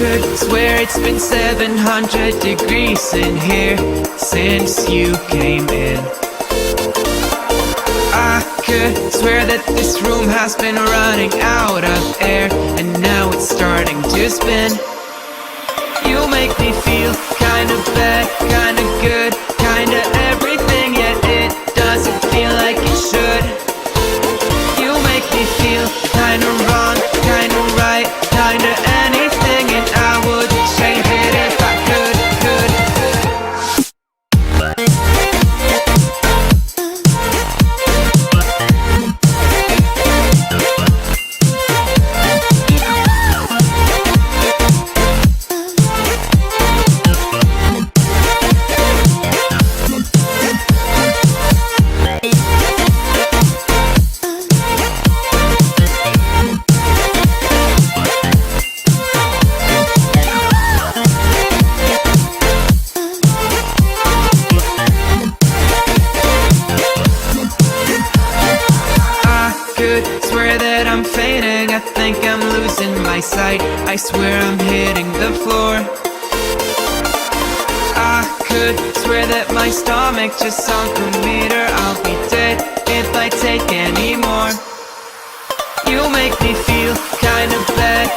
could swear it's been 700 degrees in here since you came in. I could swear that this room has been running out of air, and now it's starting to spin. You make me feel kinda bad, kinda good, kinda everything, yet it doesn't feel like it should. You make me feel kinda wrong, kinda right, kinda anything, and I would change it if I could. Swear that I'm fainting, I think I'm losing my sight, I swear I'm hitting the floor. I could swear that my stomach just sunk a meter, I'll be dead if I take any more. You make me feel kinda bad,